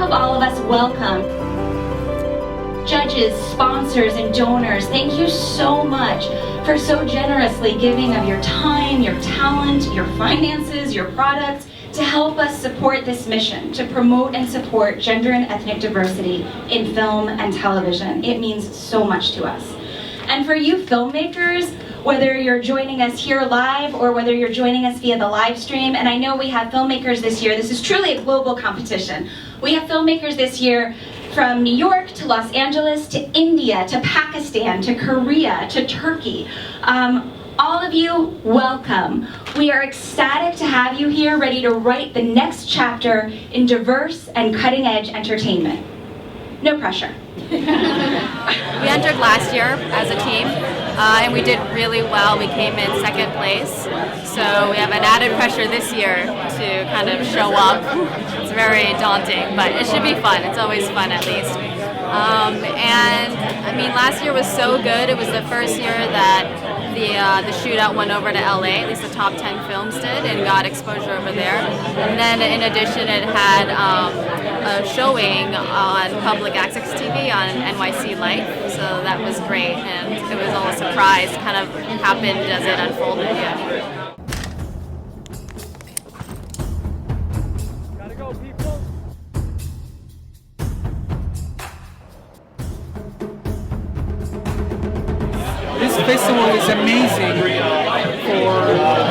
of all of us, welcome. Judges, sponsors, and donors, thank you so much for so generously giving of your time, your talent, your finances, your products, to help us support this mission, to promote and support gender and ethnic diversity in film and television. It means so much to us. And for you filmmakers, whether you're joining us here live or whether you're joining us via the live stream, and I know we have filmmakers this year, this is truly a global competition. We have filmmakers this year from New York to Los Angeles to India to Pakistan to Korea to Turkey. All of you, welcome. We are ecstatic to have you here, ready to write the next chapter in diverse and cutting-edge entertainment. No pressure. We entered last year as a team, and we did really well. We came in second place, so we have an added pressure this year to kind of show up. It's very daunting, but it should be fun. It's always fun, at least. And I mean, last year was so good. It was the first year that the shootout went over to LA, at least the top 10 films did, and got exposure over there. And then in addition, it had a showing on public access TV on NYC Life, so that was great, and it was all a surprise, kind of happened as it unfolded. Yeah. Gotta go, people. This festival is amazing for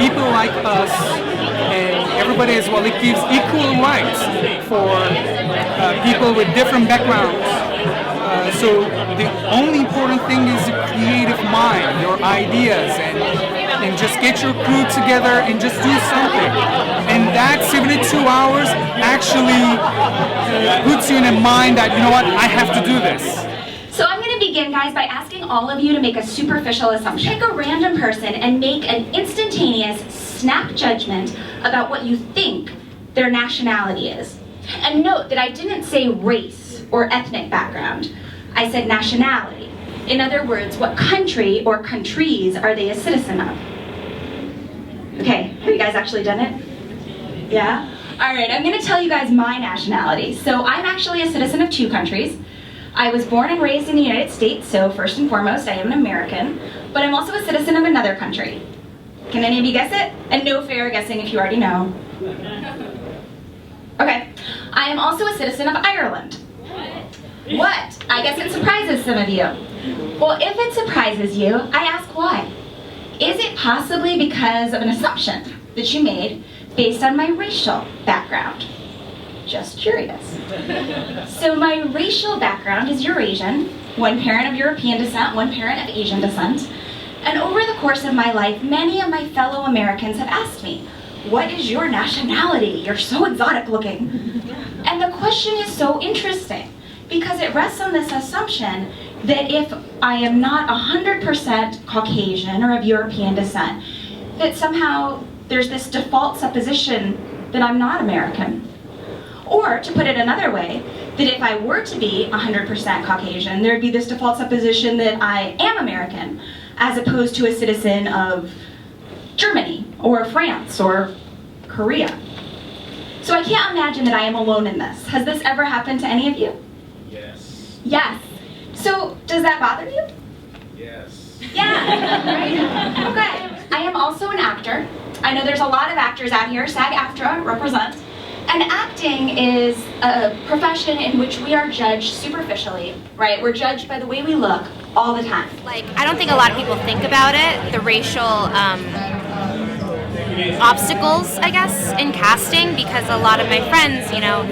people like us and everybody as well. It gives equal rights for people with different backgrounds. So the only important thing is the creative mind, your ideas, and just get your crew together and just do something. And that 72 hours actually puts you in a mind that, you know what, I have to do this. So I'm going to begin, guys, by asking all of you to make a superficial assumption. Pick a random person and make an instantaneous, snap judgment about what you think their nationality is. And note that I didn't say race or ethnic background. I said nationality. In other words, what country or countries are they a citizen of? Okay, have you guys actually done it? Yeah? All right, I'm going to tell you guys my nationality. So I'm actually a citizen of 2 countries. I was born and raised in the United States, so first and foremost, I am an American, but I'm also a citizen of another country. Can any of you guess it? And no fair guessing if you already know. Okay. I am also a citizen of Ireland. What? I guess it surprises some of you. Well, if it surprises you, I ask why. Is it possibly because of an assumption that you made based on my racial background? Just curious. So my racial background is Eurasian, one parent of European descent, one parent of Asian descent. And over the course of my life, many of my fellow Americans have asked me, what is your nationality? You're so exotic looking. And the question is so interesting because it rests on this assumption that if I am not 100% Caucasian or of European descent, that somehow there's this default supposition that I'm not American. Or, to put it another way, that if I were to be 100% Caucasian, there'd be this default supposition that I am American, as opposed to a citizen of Germany, or France, or Korea. So I can't imagine that I am alone in this. Has this ever happened to any of you? Yes. Yes. So, does that bother you? Yes. Yeah, right? Okay. I am also an actor. I know there's a lot of actors out here. SAG-AFTRA represents. And acting is a profession in which we are judged superficially, right? We're judged by the way we look all the time. Like, I don't think a lot of people think about it, the racial obstacles, I guess, in casting, because a lot of my friends, you know,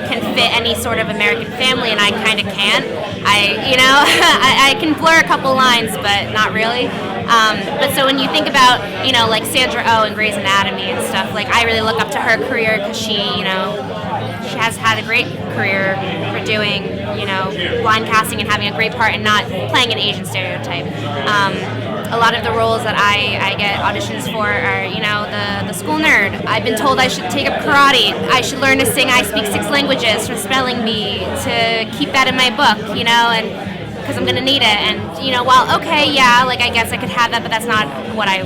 can fit any sort of American family, and I kind of can't. I can blur a couple lines, but not really. But so when you think about, you know, like Sandra Oh and Grey's Anatomy and stuff, like I really look up to her career because she has had a great career for doing, you know, blind casting and having a great part and not playing an Asian stereotype. A lot of the roles that I get auditions for are, you know, the school nerd. I've been told I should take up karate. I should learn to sing I Speak 6 Languages from Spelling Bee to keep that in my book, you know, and because I'm going to need it. And, you know, well, okay, yeah, like I guess I could have that, but that's not what I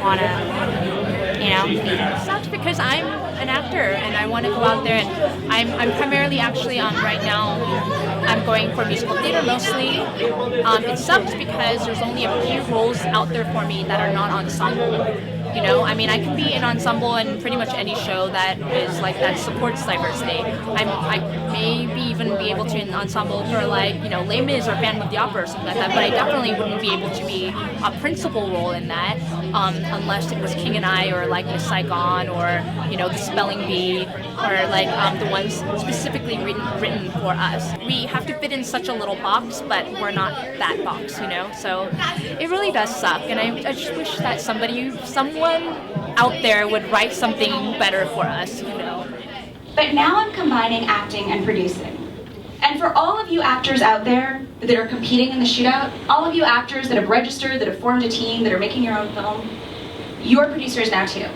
want to, you know. It's not because I'm an an actor and I want to go out there, and I'm primarily actually right now I'm going for musical theater mostly. It sucks because there's only a few roles out there for me that are not ensemble. You know, I mean, I can be in ensemble in pretty much any show that is like that supports diversity. I maybe even be able to in ensemble for like, you know, Les Mis or Phantom of the Opera or something like that, but I definitely wouldn't be able to be a principal role in that unless it was King and I or like Miss Saigon or, you know, The Spelling Bee or like the ones specifically written for us. We have to fit in such a little box, but we're not that box, you know? So it really does suck, and I just wish that someone out there would write something better for us, you know. But now I'm combining acting and producing. And for all of you actors out there that are competing in the shootout, all of you actors that have registered, that have formed a team, that are making your own film, you're producers now too.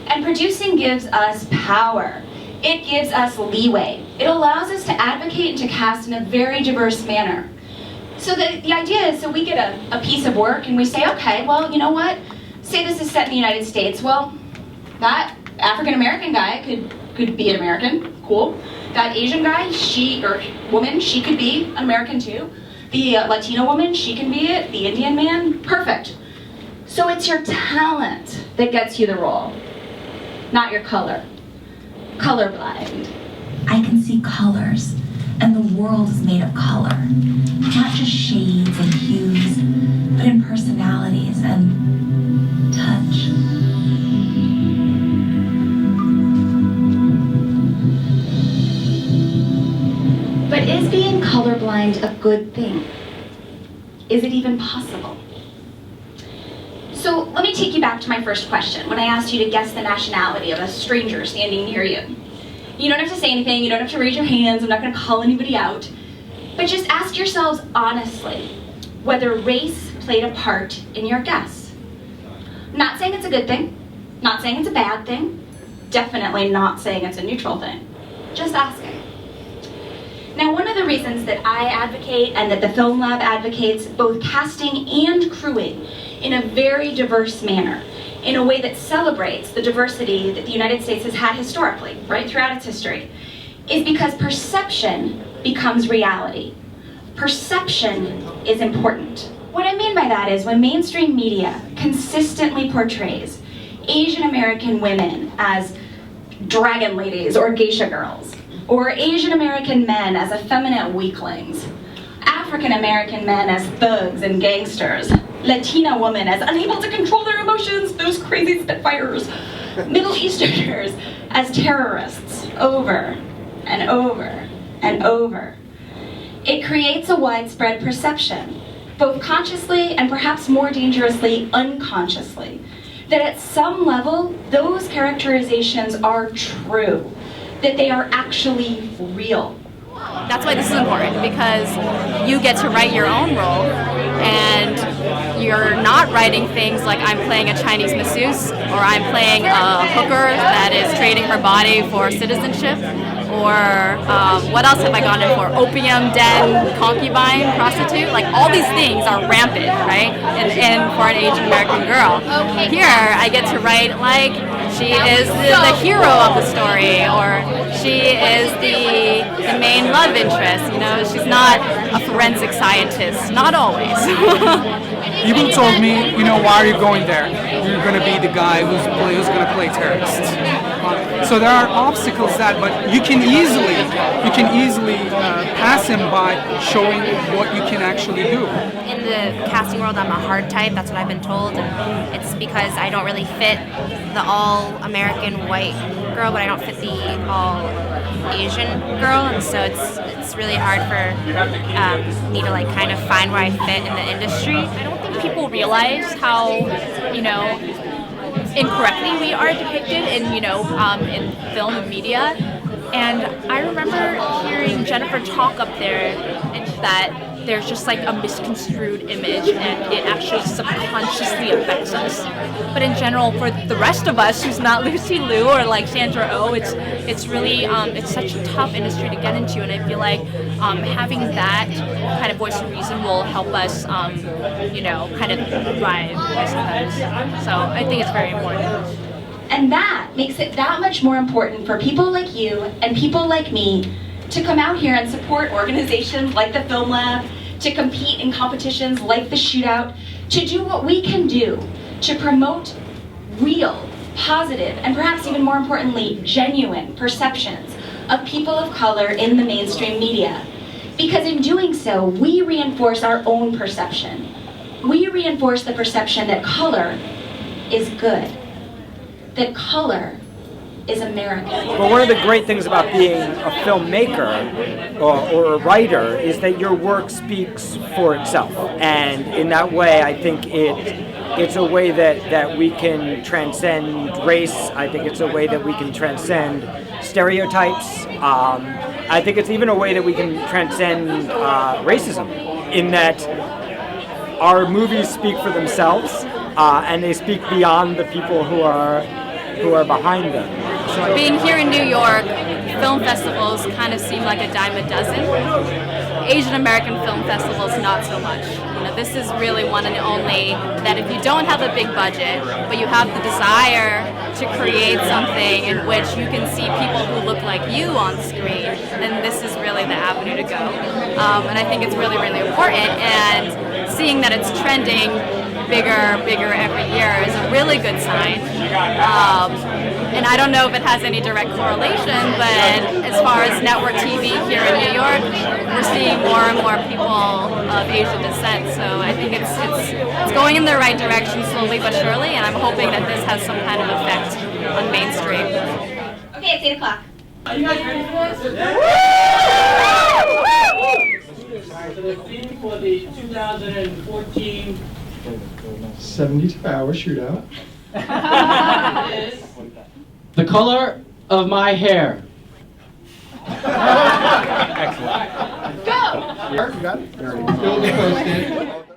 And producing gives us power. It gives us leeway. It allows us to advocate and to cast in a very diverse manner. So the idea is, so we get a piece of work and we say, okay, well, you know what? Say this is set in the United States. Well, that African-American guy could be an American, cool. That Asian guy, woman, she could be an American too. The Latino woman, she can be it. The Indian man, perfect. So it's your talent that gets you the role, not your color. Colorblind. I can see colors, and the world is made of color. Not just shades and hues, but in personalities and touch. But is being colorblind a good thing? Is it even possible? So let me take you back to my first question, when I asked you to guess the nationality of a stranger standing near you. You don't have to say anything, you don't have to raise your hands, I'm not going to call anybody out. But just ask yourselves honestly whether race played a part in your guess. Not saying it's a good thing, not saying it's a bad thing, definitely not saying it's a neutral thing. Just asking. Now, one of the reasons that I advocate and that the Film Lab advocates both casting and crewing in a very diverse manner, in a way that celebrates the diversity that the United States has had historically, right throughout its history, is because perception becomes reality. Perception is important. What I mean by that is when mainstream media consistently portrays Asian American women as dragon ladies or geisha girls, or Asian American men as effeminate weaklings, African American men as thugs and gangsters, Latina women as unable to control their emotions, those crazy spitfires, Middle Easterners as terrorists, over and over and over. It creates a widespread perception, both consciously and perhaps more dangerously unconsciously, that at some level those characterizations are true, that they are actually real. That's why this is important, because you get to write your own role, and you're not writing things like I'm playing a Chinese masseuse, or I'm playing a hooker that is trading her body for citizenship, or what else have I gone in for? Opium den, concubine, prostitute. Like, all these things are rampant, right? And for an Asian American girl. Here, I get to write like she is the hero of the story, or she is the main love interest. You know, she's not a forensic scientist. Not always. People told me, you know, why are you going there? You're going to be the guy who's going to play terrorist. So there are obstacles but you can easily pass him by showing what you can actually do. In the casting world, I'm a hard type. That's what I've been told, and it's because I don't really fit the all-American white girl, but I don't fit the all-Asian girl, and so it's really hard for me to like kind of find where I fit in the industry. I don't think people realize how, you know, incorrectly we are depicted in, you know, in film and media. And I remember hearing Jennifer talk up there, and that there's just like a misconstrued image, and it actually subconsciously affects us. But in general, for the rest of us who's not Lucy Liu or like Sandra Oh, it's really it's such a tough industry to get into, and I feel like having that kind of voice of reason will help us, you know, kind of thrive, I suppose. So I think it's very important. And that makes it that much more important for people like you and people like me to come out here and support organizations like the Film Lab, to compete in competitions like the Shootout, to do what we can do to promote real, positive, and perhaps even more importantly, genuine perceptions of people of color in the mainstream media. Because in doing so, we reinforce our own perception. We reinforce the perception that color is good, that color is American. Well, one of the great things about being a filmmaker or a writer is that your work speaks for itself. And in that way, I think it's a way that we can transcend race. I think it's a way that we can transcend stereotypes. I think it's even a way that we can transcend racism, in that our movies speak for themselves, and they speak beyond the people who are behind them. So Being here in New York, film festivals kind of seem like a dime a dozen. Asian American film festivals, not so much. You know, this is really one and only that if you don't have a big budget, but you have the desire to create something in which you can see people who look like you on screen, then this is really the avenue to go. And I think it's really, really important. And seeing that it's trending bigger every year is a really good sign. And I don't know if it has any direct correlation, but as far as network TV here in New York, we're seeing more and more people of Asian descent. So I think it's going in the right direction slowly but surely, and I'm hoping that this has some kind of effect on mainstream. Okay, it's 8 o'clock. Are you guys ready for this? So the theme for the 2014 72-hour shootout is the color of my hair. Excellent. Go! You got it? There it is. Fill the post-it.